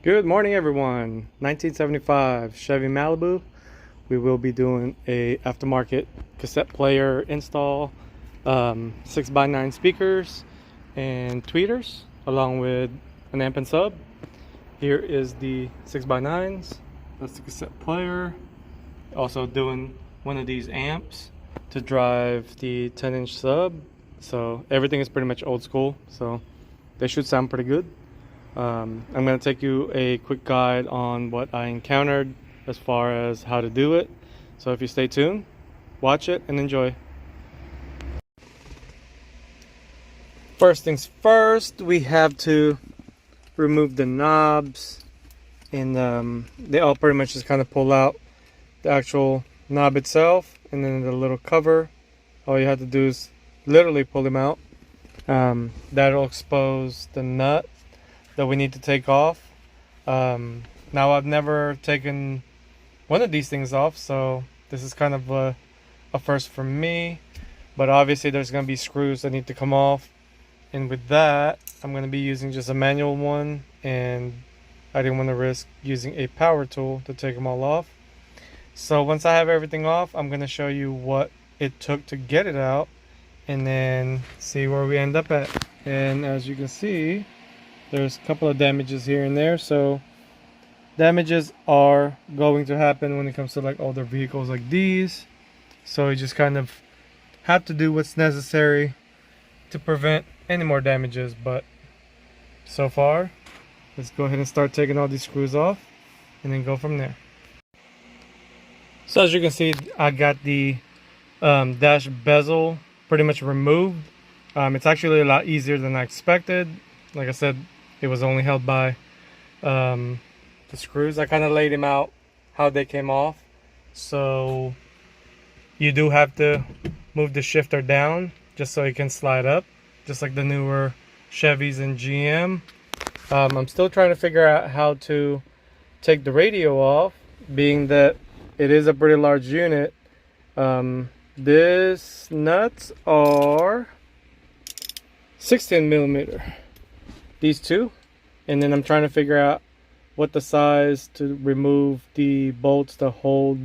Good morning, everyone. 1975 Chevy Malibu. We will be doing a aftermarket cassette player install, 6x9 speakers and tweeters, along with an amp and sub. Here is the 6x9s. That's the cassette player. Also doing one of these amps to drive the 10-inch sub. So everything is pretty much old school. So they should sound pretty good. I'm going to take you a quick guide on what I encountered as far as how to do it. So if you stay tuned, watch it and enjoy. First things first, we have to remove the knobs, and they all pretty much just kind of pull out the actual knob itself, and then the little cover. All you have to do is literally pull them out. That'll expose the nut that we need to take off. Now I've never taken one of these things off, so this is kind of a first for me, but obviously there's going to be screws that need to come off, and with that I'm going to be using just a manual one, and I didn't want to risk using a power tool to take them all off. So once I have everything off, I'm going to show you what it took to get it out and then see where we end up at. And as you can see, there's a couple of damages here and there, so damages are going to happen when it comes to like older vehicles like these. So you just kind of have to do what's necessary to prevent any more damages. But so far, let's go ahead and start taking all these screws off and then go from there. So as you can see, I got the dash bezel pretty much removed. It's actually a lot easier than I expected. Like I said, it was only held by the screws. I kind of laid them out how they came off. So you do have to move the shifter down just so it can slide up, just like the newer Chevys and GM. I'm still trying to figure out how to take the radio off, being that it is a pretty large unit. These nuts are 16 millimeter. These two, and then I'm trying to figure out what the size to remove the bolts to hold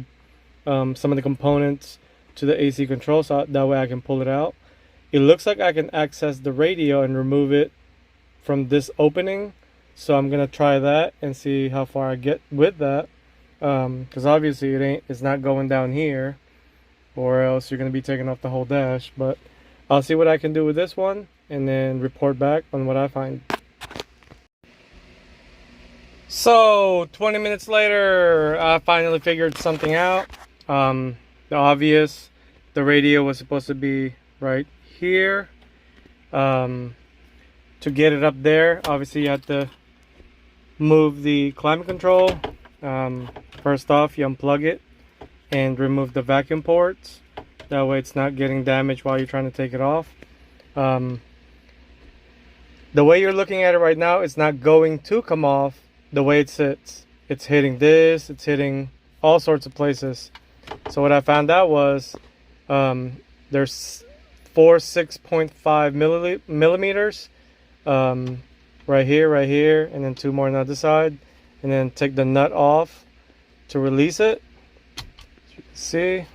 some of the components to the AC control, so that way I can pull it out. It looks like I can access the radio and remove it from this opening, so I'm gonna try that and see how far I get with that, because obviously it's not going down here, or else you're gonna be taking off the whole dash. But I'll see what I can do with this one and then report back on what I find. So 20 minutes later, I finally figured something out. The obvious, the radio was supposed to be right here. To get it up there, obviously you have to move the climate control. First off, you unplug it and remove the vacuum ports. That way it's not getting damaged while you're trying to take it off. The way you're looking at it right now, it's not going to come off the way it sits. It's hitting this, it's hitting all sorts of places. So what I found out was there's 6.5 millimeters right here, and then two more on the other side, and then take the nut off to release it, as you can see.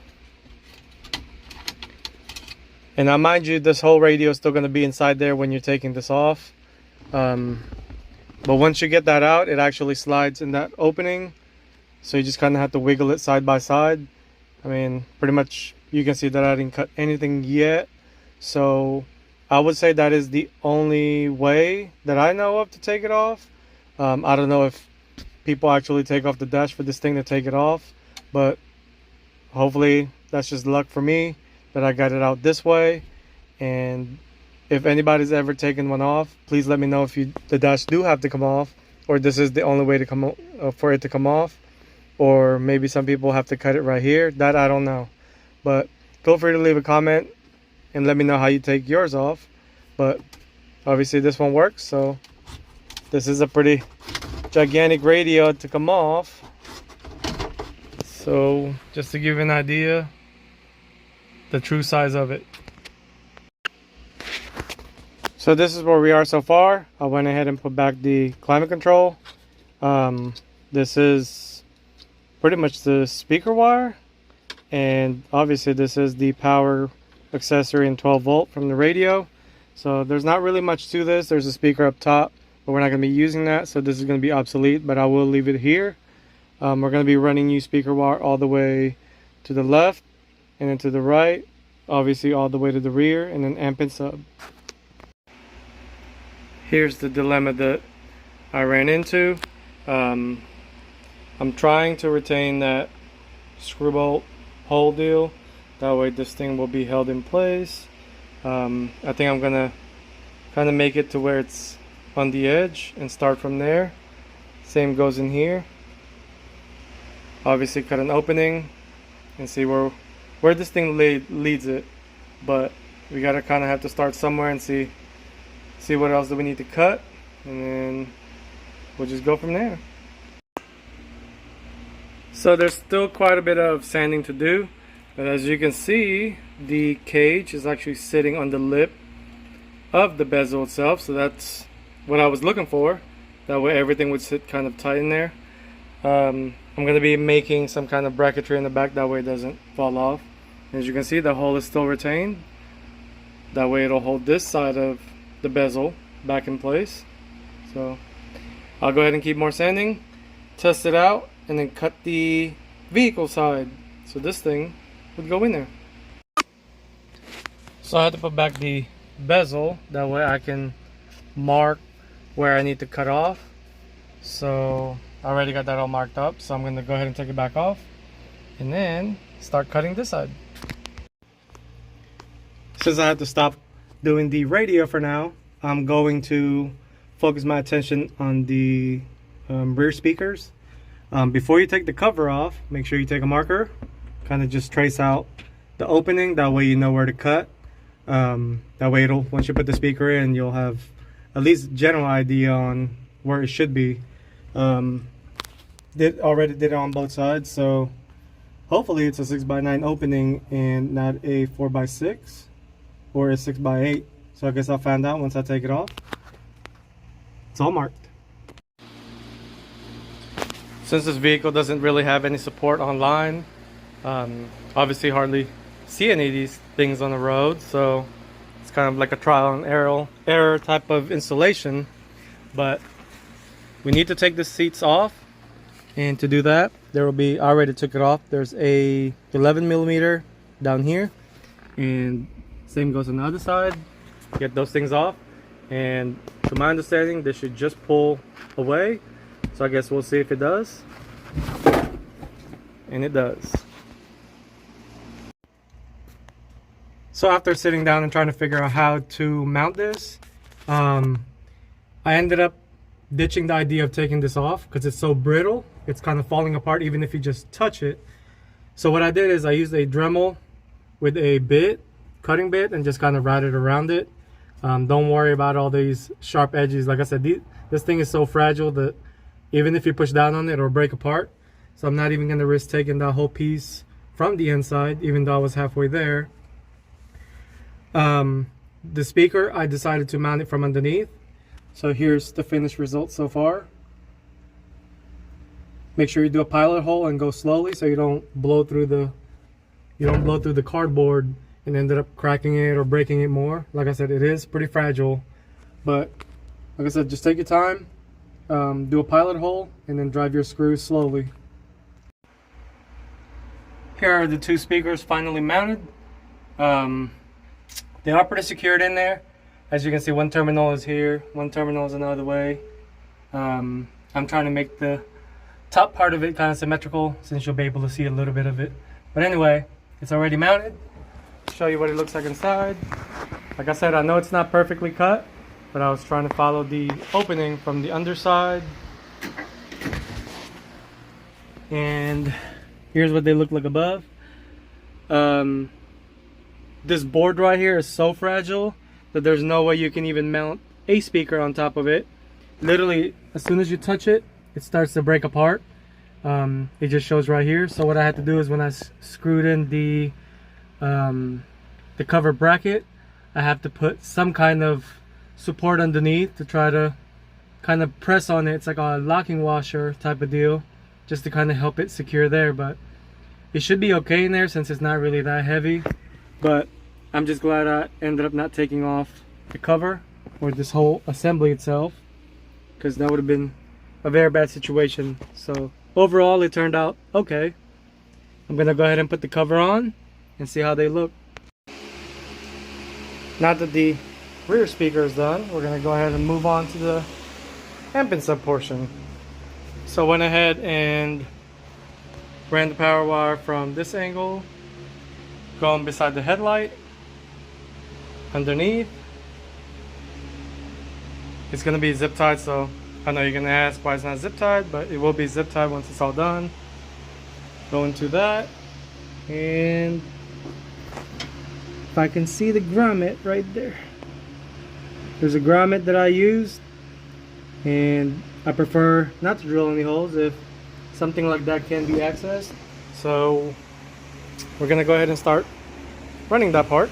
And now mind you, this whole radio is still going to be inside there when you're taking this off. But once you get that out, it actually slides in that opening. So you just kind of have to wiggle it side by side. I mean, pretty much you can see that I didn't cut anything yet. So I would say that is the only way that I know of to take it off. I don't know if people actually take off the dash for this thing to take it off, but hopefully that's just luck for me that I got it out this way. And if anybody's ever taken one off, please let me know if the dash do have to come off, or this is the only way to come for it to come off, or maybe some people have to cut it right here. That I don't know, but feel free to leave a comment and let me know how you take yours off. But obviously this one works, so this is a pretty gigantic radio to come off. So just to give you an idea, the true size of it. So this is where we are so far. I went ahead and put back the climate control. This is pretty much the speaker wire, and obviously this is the power accessory and 12 volt from the radio. So there's not really much to this. There's a speaker up top, but we're not going to be using that, so this is going to be obsolete, but I will leave it here. We're going to be running new speaker wire all the way to the left and then to the right, obviously all the way to the rear, and then amp and sub. Here's the dilemma that I ran into. I'm trying to retain that screw bolt hole deal. That way this thing will be held in place. I think I'm gonna kind of make it to where it's on the edge and start from there. Same goes in here. Obviously cut an opening and see where this thing leads it, but we gotta kind of have to start somewhere and see what else do we need to cut, and then we'll just go from there. So there's still quite a bit of sanding to do, but as you can see, the cage is actually sitting on the lip of the bezel itself, so that's what I was looking for. That way everything would sit kind of tight in there. I'm going to be making some kind of bracketry in the back, that way it doesn't fall off. As you can see, the hole is still retained. That way it'll hold this side of the bezel back in place. So I'll go ahead and keep more sanding, test it out, and then cut the vehicle side so this thing would go in there. So I had to put back the bezel, that way I can mark where I need to cut off. So I already got that all marked up, so I'm going to go ahead and take it back off and then start cutting this side. Since I had to stop doing the radio for now, I'm going to focus my attention on the rear speakers. Before you take the cover off, make sure you take a marker, kind of just trace out the opening, that way you know where to cut. That way once you put the speaker in, you'll have at least a general idea on where it should be. Already did it on both sides, so hopefully it's a 6x9 opening and not a 4x6 or a 6x8. So I guess I'll find out once I take it off. It's all marked. Since this vehicle doesn't really have any support online, obviously hardly see any of these things on the road, so it's kind of like a trial and error type of installation. But we need to take the seats off, and to do that there will be, I already took it off, there's a 11mm down here, and same goes on the other side. Get those things off, and to my understanding this should just pull away, so I guess we'll see if it does. And it does. So after sitting down and trying to figure out how to mount this, I ended up ditching the idea of taking this off because it's so brittle, it's kind of falling apart even if you just touch it. So what I did is I used a Dremel with a bit, cutting bit, and just kind of routed around it. Don't worry about all these sharp edges. Like I said, this thing is so fragile that even if you push down on it, it'll break apart. So I'm not even going to risk taking that whole piece from the inside, even though I was halfway there. The speaker, I decided to mount it from underneath. So here's the finished result so far. Make sure you do a pilot hole and go slowly so you don't blow through the cardboard and ended up cracking it or breaking it more. Like I said, it is pretty fragile, but like I said, just take your time, do a pilot hole, and then drive your screws slowly. Here are the two speakers finally mounted. They are pretty secured in there. As you can see, one terminal is here, one terminal is another way. I'm trying to make the top part of it kind of symmetrical since you'll be able to see a little bit of it. But anyway, it's already mounted. Show you what it looks like inside. Like I said, I know it's not perfectly cut, but I was trying to follow the opening from the underside. And here's what they look like above. This board right here is so fragile that there's no way you can even mount a speaker on top of it. Literally, as soon as you touch it, it starts to break apart. It just shows right here. So what I had to do is when I screwed in the cover bracket, I have to put some kind of support underneath to try to kind of press on it. It's like a locking washer type of deal, just to kind of help it secure there. But it should be okay in there since it's not really that heavy. But I'm just glad I ended up not taking off the cover or this whole assembly itself, because that would have been a very bad situation. So overall it turned out okay. I'm gonna go ahead and put the cover on and see how they look. Now that the rear speaker is done, we're gonna go ahead and move on to the amp and sub portion. So I went ahead and ran the power wire from this angle, going beside the headlight, underneath. It's gonna be zip tied, so I know you're gonna ask why it's not zip tied, but it will be zip tied once it's all done. Go into that, and if I can see the grommet right there, there's a grommet that I used, and I prefer not to drill any holes if something like that can be accessed. So we're gonna go ahead and start running that part.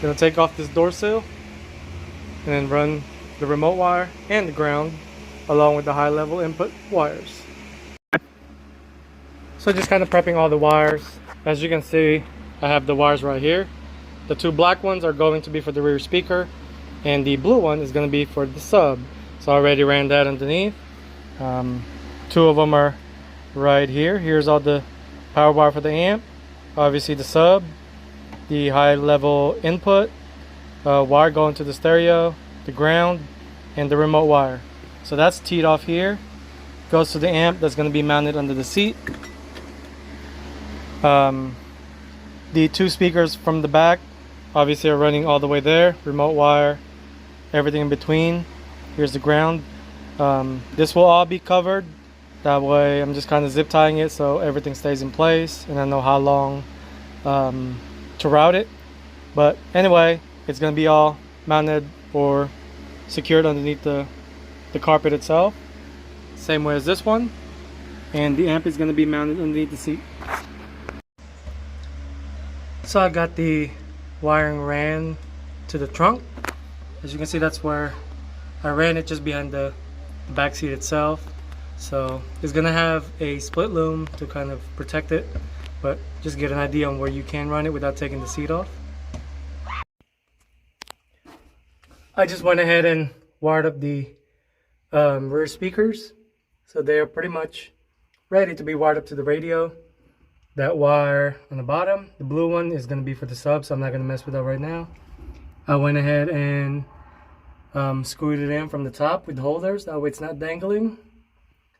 Gonna take off this door sill and then run the remote wire and the ground along with the high level input wires. So just kind of prepping all the wires. As you can see, I have the wires right here. The two black ones are going to be for the rear speaker, and the blue one is going to be for the sub. So I already ran that underneath. Two of them are right here. Here's all the power wire for the amp, obviously the sub, the high level input wire going to the stereo, the ground, and the remote wire. So that's teed off here, goes to the amp that's going to be mounted under the seat. The two speakers from the back obviously are running all the way there, remote wire, everything in between. Here's the ground. This will all be covered, that way I'm just kind of zip tying it so everything stays in place and I know how long to route it. But anyway, it's going to be all mounted or secured underneath the carpet itself, same way as this one, and the amp is going to be mounted underneath the seat. So I got the wiring ran to the trunk. As you can see, that's where I ran it, just behind the back seat itself. So it's going to have a split loom to kind of protect it, but just get an idea on where you can run it without taking the seat off. I just went ahead and wired up the rear speakers, so they are pretty much ready to be wired up to the radio. That wire on the bottom, the blue one, is going to be for the sub, so I'm not going to mess with that right now. I went ahead and screwed it in from the top with the holders, that way it's not dangling.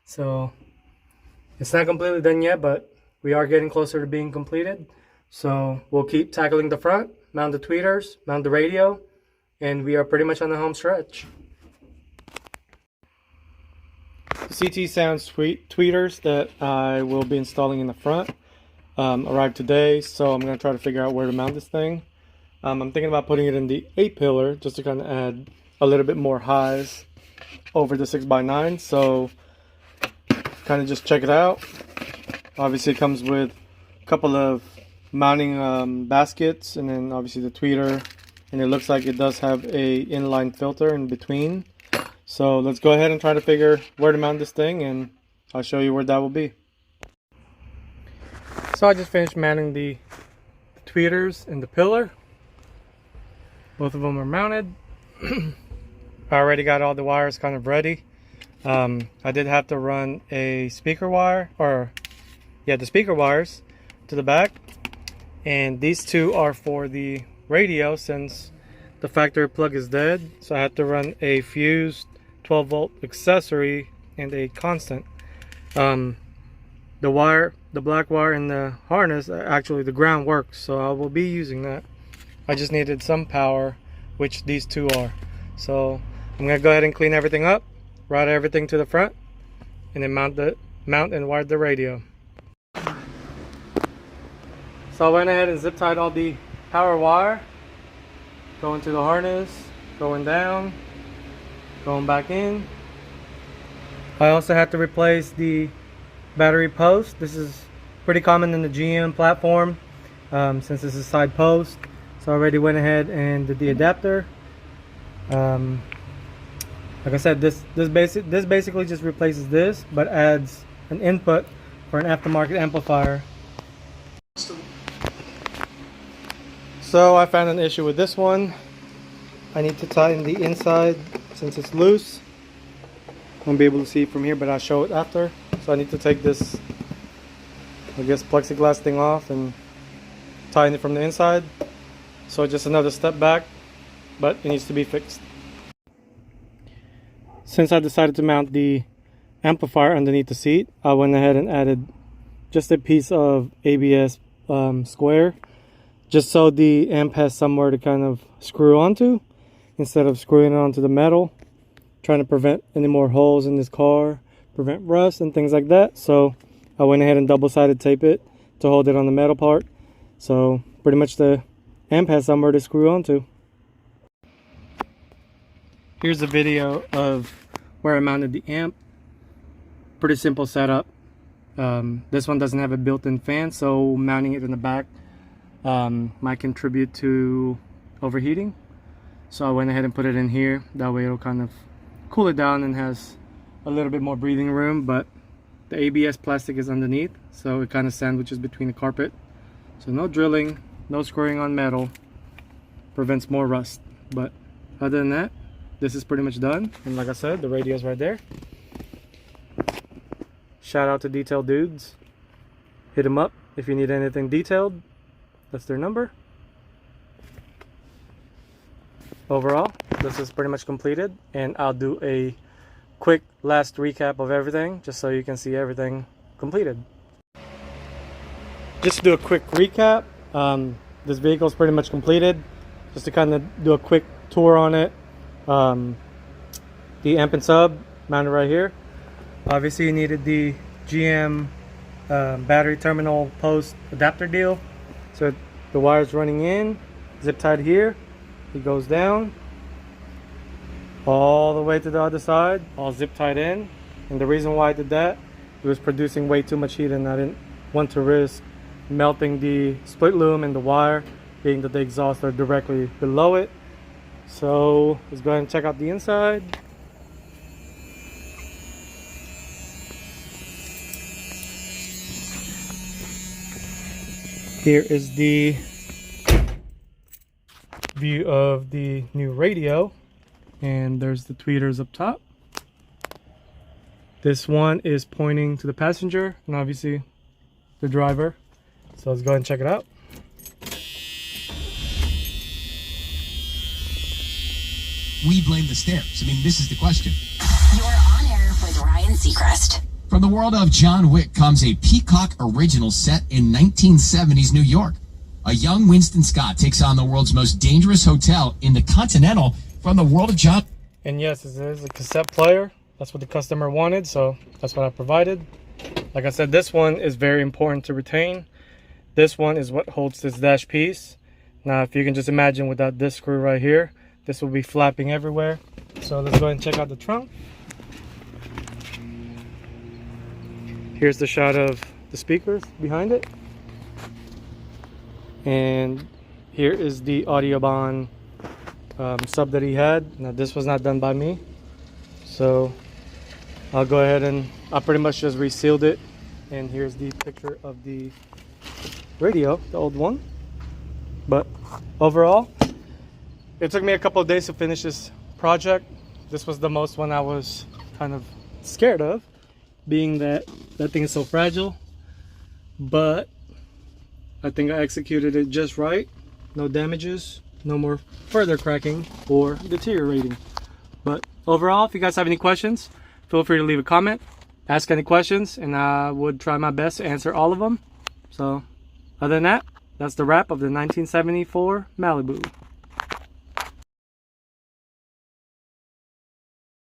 So it's not completely done yet, but we are getting closer to being completed. So we'll keep tackling the front, mount the tweeters, mount the radio, and we are pretty much on the home stretch. The CT Sounds tweeters that I will be installing in the front arrived today, so I'm going to try to figure out where to mount this thing. I'm thinking about putting it in the 8-pillar just to kind of add a little bit more highs over the 6x9, so kind of just check it out. Obviously it comes with a couple of mounting baskets, and then obviously the tweeter, and it looks like it does have a inline filter in between. So let's go ahead and try to figure where to mount this thing, and I'll show you where that will be. So I just finished mounting the tweeters and the pillar. Both of them are mounted. I already got all the wires kind of ready. I did have to run a speaker wire, the speaker wires to the back, and these two are for the radio since the factory plug is dead, so I had to run a fused 12-volt accessory and a constant. The black wire in the harness, actually the ground works, so I will be using that. I just needed some power, which these two are. So I'm gonna go ahead and clean everything up, route everything to the front, and then mount and wire the radio. So I went ahead and zip tied all the power wire, going to the harness, going down, going back in. I also had to replace the battery post. This is pretty common in the GM platform since this is side post. So I already went ahead and did the adapter. Like I said, this basically just replaces this, but adds an input for an aftermarket amplifier. So I found an issue with this one. I need to tighten the inside since it's loose. I won't be able to see it from here, but I'll show it after. So I need to take this, I guess, plexiglass thing off and tighten it from the inside. So just another step back, but it needs to be fixed. Since I decided to mount the amplifier underneath the seat, I went ahead and added just a piece of ABS square, just so the amp has somewhere to kind of screw onto instead of screwing it onto the metal, trying to prevent any more holes in this car, prevent rust and things like that. So I went ahead and double-sided tape it to hold it on the metal part, so pretty much the amp has somewhere to screw onto. Here's a video of where I mounted the amp. Pretty simple setup. This one doesn't have a built-in fan, so mounting it in the back might contribute to overheating. So I went ahead and put it in here. That way it'll kind of cool it down and has a little bit more breathing room, but the ABS plastic is underneath, so it kind of sandwiches between the carpet. So no drilling, no screwing on metal, prevents more rust. But other than that, this is pretty much done. And like I said, the radio's right there. Shout out to Detail Dudes. Hit them up if you need anything detailed. That's their number. Overall, this is pretty much completed, and I'll do a quick last recap of everything just so you can see everything completed. Just to do a quick recap, this vehicle is pretty much completed. Just to kind of do a quick tour on it. The amp and sub mounted right here. Obviously you needed the GM battery terminal post adapter deal. So the wire's running in, zip tied here. It goes down all the way to the other side, all zip tied in. And the reason why I did that, it was producing way too much heat and I didn't want to risk melting the split loom and the wire, being that the exhausts are directly below it. So let's go ahead and check out the inside. Here is the view of the new radio, and there's the tweeters up top. This one is pointing to the passenger and obviously the driver. So let's go ahead and check it out. We blame the stems. I mean, this is the question. You're on air with Ryan Seacrest. From the world of John Wick comes a Peacock original set in 1970s New York. A young Winston Scott takes on the world's most dangerous hotel in the Continental from the world of John. And yes, this is a cassette player. That's what the customer wanted, so that's what I provided. Like I said, this one is very important to retain. This one is what holds this dash piece. Now, if you can just imagine without this screw right here, this will be flapping everywhere. So let's go ahead and check out the trunk. Here's the shot of the speakers behind it. And here is the Audioban sub that he had. Now this was not done by me, so I'll go ahead and I pretty much just resealed it. And here's the picture of the radio, the old one. But overall, it took me a couple of days to finish this project. This was the most one I was kind of scared of, being that that thing is so fragile. But I think I executed it just right. No damages, no more further cracking or deteriorating. But overall, if you guys have any questions, feel free to leave a comment, ask any questions, and I would try my best to answer all of them. So other than that, that's the wrap of the 1974 Malibu.